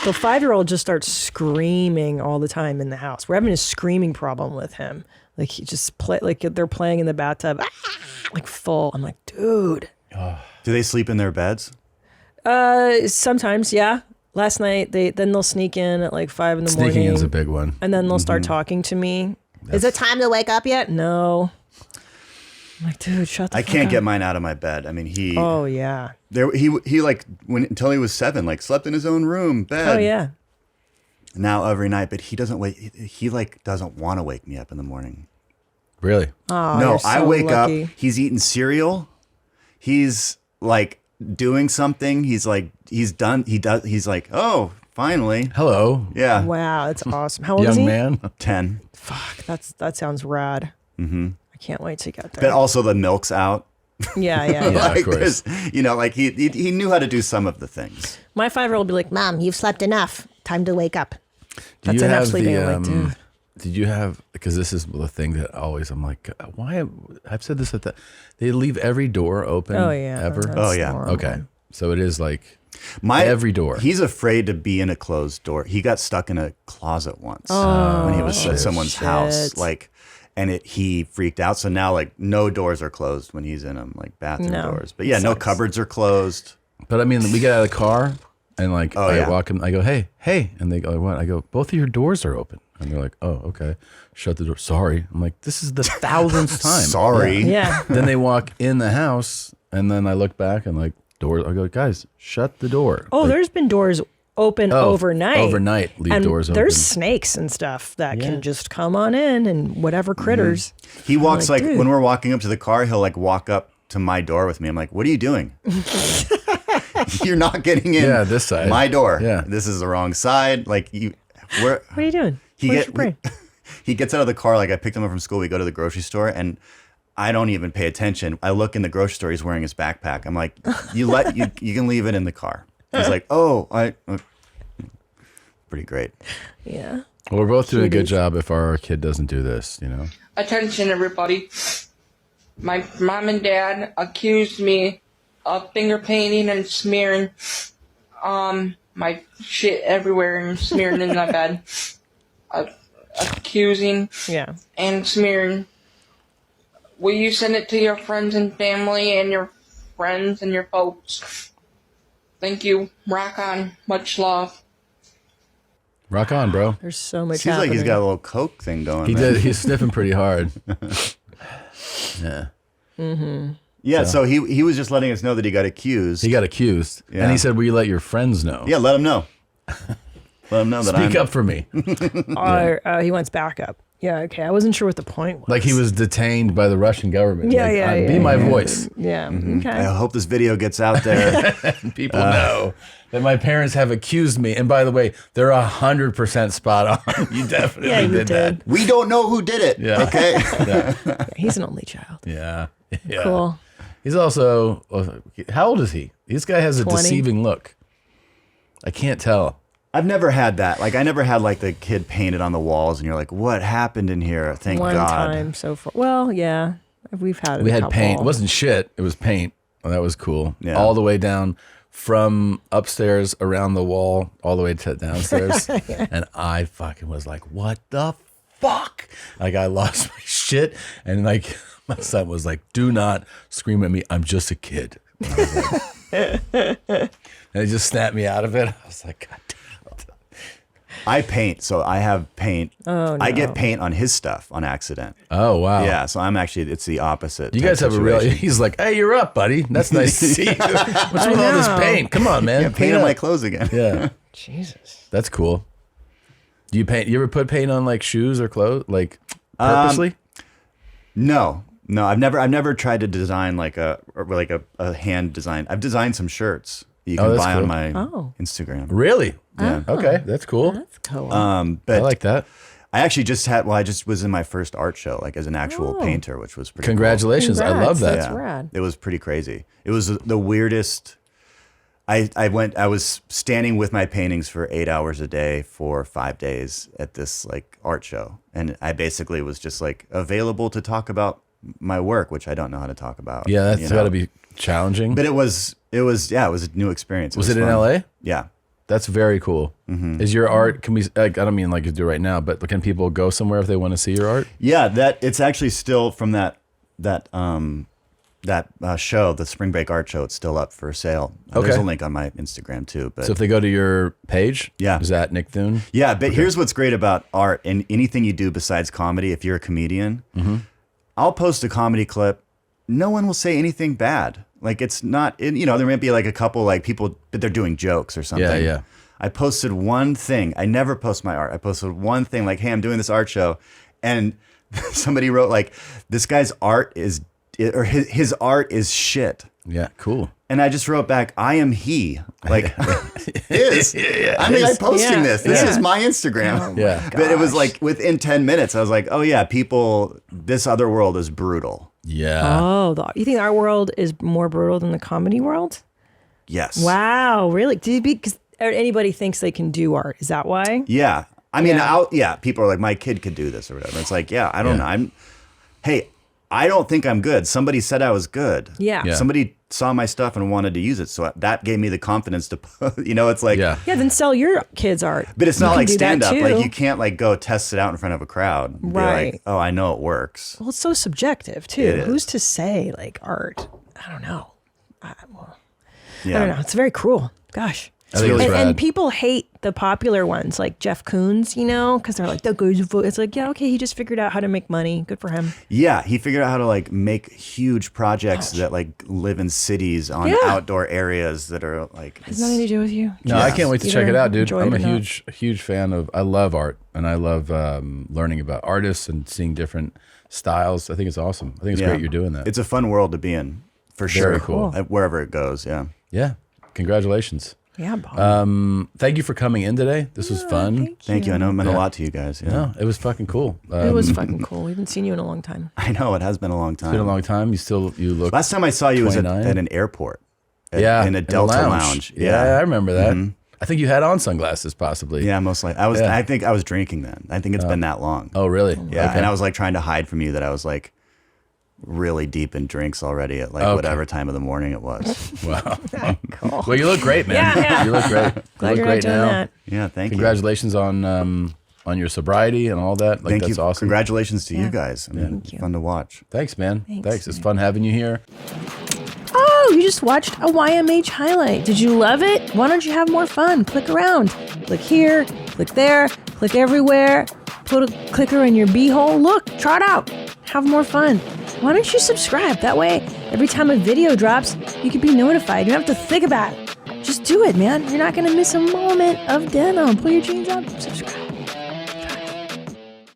The 5-year-old just starts screaming all the time in the house. We're having a screaming problem with him. Like he just like they're playing in the bathtub, like full. I'm like, dude. Do they sleep in their beds? Sometimes, yeah. Last night they'll sneak in at like 5 in the morning. Sneaking in is a big one. And then they'll start talking to me. Is it time to wake up yet? No. I'm like, dude, shut the fuck up. I can't get mine out of my bed. I mean, he. Oh yeah. He like until he was 7, like slept in his own room, bed. Oh yeah. Now every night, but he doesn't wake. He like doesn't want to wake me up in the morning. Really? Oh, No, you're so I wake lucky. up. He's eating cereal. He's like doing something. He's like he's done. He's like, oh, finally. Hello. Yeah. Wow, that's awesome. How old is Young he? man. 10. Fuck, that sounds rad. I can't wait to get there. But also the milk's out. Yeah. Yeah, Like of course. there's, like he knew how to do some of the things. My 5-year-old will be like, Mom, you've slept enough. Time to wake up. Do That's you enough have sleeping. I'm like, the, dude. did you have, because this is the thing that always, I'm like, why, I've said this they leave every door open Oh yeah. ever? that's Oh, yeah. normal. Okay. So it is like Every door. He's afraid to be in a closed door. He got stuck in a closet once when he was at someone's house. Like, and he freaked out. So now, like, no doors are closed when he's in them, like bathroom doors. But yeah, no cupboards are closed. But I mean, we get out of the car and like I walk in, I go, hey, and they go, what? I go, both of your doors are open, and they're like, oh, okay, shut the door. Sorry. I'm like, this is the 1000th time. Sorry. Yeah. Then they walk in the house, and then I look back and like doors. I go, guys, shut the door. Oh, like, there's been doors open overnight. Overnight, leave and doors open. there's snakes and stuff that can just come on in and whatever critters. He walks like dude. when we're walking up to the car, he'll like walk up to my door with me. I'm like, what are you doing? You're not getting in this side. my door. Yeah. This is the wrong side. Like What are you doing? Where's your brain? He gets out of the car. Like I picked him up from school. We go to the grocery store and I don't even pay attention. I look in the grocery store. He's wearing his backpack. I'm like, you can leave it in the car. He's like, oh, pretty great. Yeah. Well, we're both doing a good job if our kid doesn't do this, you know? Attention, everybody. My mom and dad accused me of finger painting and smearing my shit everywhere and smearing in my bed. Accusing and smearing. Will you send it to your friends and family and your friends and your folks? Thank you. Rock on. Much love. Rock on, bro. There's so much Seems happening. like he's got a little coke thing going. He there. did. He's sniffing pretty hard. Yeah. Mm-hmm. Yeah, so he was just letting us know that he got accused. He got accused. Yeah. And he said, will you let your friends know? Yeah, let him know. Let him know that Speak up for me. He wants backup. Yeah, okay. I wasn't sure what the point was. Like he was detained by the Russian government. Like, be my voice. Yeah, okay. I hope this video gets out there. And people know that my parents have accused me. And by the way, they're 100% spot on. You definitely did that. We don't know who did it. Yeah. Okay. Yeah, he's an only child. Yeah. Cool. He's also, how old is he? This guy has a 20. deceiving look. I can't tell. I've never had that. Like I never had like the kid painted on the walls and you're like, what happened in here? Thank One God. time so far. Well, yeah. We've had We a had couple. paint. It wasn't shit. It was paint. Well, that was cool. Yeah. All the way down from upstairs around the wall, all the way to downstairs. And I fucking was like, what the fuck? Like I lost my shit. And like my son was like, do not scream at me. I'm just a kid. And I was like, and it just snapped me out of it. I was like, God damn it. I paint, so I have paint. Oh, no. I get paint on his stuff on accident. Oh, wow. Yeah, so I'm actually, it's the opposite. You type guys have a real, situation. he's like, hey, you're up, buddy. That's nice to see you. What's with all this paint? Come on, man. Yeah, paint on my clothes again. Yeah. Jesus. That's cool. Do you paint? You ever put paint on like shoes or clothes, like purposely? No, I've never tried to design like a hand design. I've designed some shirts that you can that's buy cool. on my Oh. Instagram. Really? Yeah. Okay, that's cool. That's cool. But I like that. I actually just had. Well, I just was in my first art show, like as an actual painter, which was pretty. Congratulations! Congrats. I love that. That's rad. It was pretty crazy. It was the weirdest. I was standing with my paintings for 8 hours a day for 5 days at this like art show, and I basically was just like available to talk about my work, which I don't know how to talk about. Yeah, that's got to be challenging. But it was a new experience. Was it in fun. LA? Yeah. That's very cool. Is your art? Can we? Like, I don't mean like you do right now, but can people go somewhere if they want to see your art? Yeah, that it's actually still from that show, the Spring Break Art Show. It's still up for sale. There's Okay. a link on my Instagram too. But So if they go to your page, Yeah. is that Nick Thune? yeah, but here's what's great about art and anything you do besides comedy. If you're a comedian, I'll post a comedy clip. No one will say anything bad. Like it's not, there might be like a couple like people, but they're doing jokes or something. Yeah, yeah. I posted one thing. I never post my art. I posted one thing like, hey, I'm doing this art show. And somebody wrote like, this guy's art is, or his art is shit. Yeah, cool. And I just wrote back, I am he. Like, is. I mean, I'm posting Yeah. this. This Yeah. is my Instagram. Yeah. But it was like within 10 minutes, I was like, oh yeah, people, this other world is brutal. Yeah. Oh, you think our world is more brutal than the comedy world? Yes. Wow, really? Because anybody thinks they can do art. Is that why? Yeah. I mean, Yeah. people are like, my kid could do this or whatever. It's like, yeah, I don't Yeah. know. Hey, I don't think I'm good. Somebody said I was good. Yeah. Yeah. Somebody saw my stuff and wanted to use it. So that gave me the confidence to, it's like, Yeah. Yeah, then sell your kids' art. but it's You not can like do that stand up. too. Like you can't like go test it out in front of a crowd. And Be Right. like, oh, I know it works. Well, it's so subjective too. It is. Who's to say like art? I don't know. Yeah. I don't know. It's very cruel. Gosh. I think it's And rad. people hate the popular ones like Jeff Koons, because they're like, that guy's a fool. It's like, yeah, okay, he just figured out how to make money. Good for him. Yeah, he figured out how to like make huge projects that like live in cities on Yeah. outdoor areas that are like. Has nothing to do with you. No, I can't wait to Either check it out, dude. enjoy I'm it a or not. huge fan of. I love art, and I love learning about artists and seeing different styles. I think it's awesome. I think it's great you're doing that. It's a fun world to be in, for sure. Very cool. Wherever it goes, yeah. Yeah, congratulations. Yeah, Bob. Thank you for coming in today. This was fun. Thank you. I know it meant Yeah. a lot to you guys. Yeah. No, it was fucking cool. It was fucking cool. We haven't seen you in a long time. I know it has been a long time. It's been a long time. You look. Last time I saw you was at 29. an airport. In a the Delta lounge. Yeah, I remember that. I think you had on sunglasses, possibly. Yeah, most likely. Yeah. I think I was drinking then. I think it's been that long. Oh, really? Yeah, Okay. and I was like trying to hide from you that I was like really deep in drinks already at like Okay. whatever time of the morning it was. Wow. Cool. Well, you look great, man. Yeah. You look great. Glad you you're look not great doing now. that. Yeah, thank you. Congratulations on your sobriety and all that. Like, Thank that's you. awesome. Congratulations to Yeah. you guys. I mean, Thank you. fun to watch. Thanks, man. Thanks, It's fun having you here. Oh, you just watched a YMH highlight. Did you love it? Why don't you have more fun? Click around. Click here, click there, click everywhere. Put a clicker in your beehole. Look, try it out. Have more fun. Why don't you subscribe? That way, every time a video drops, you can be notified. You don't have to think about it. Just do it, man. You're not going to miss a moment of denim. Pull your jeans up, subscribe.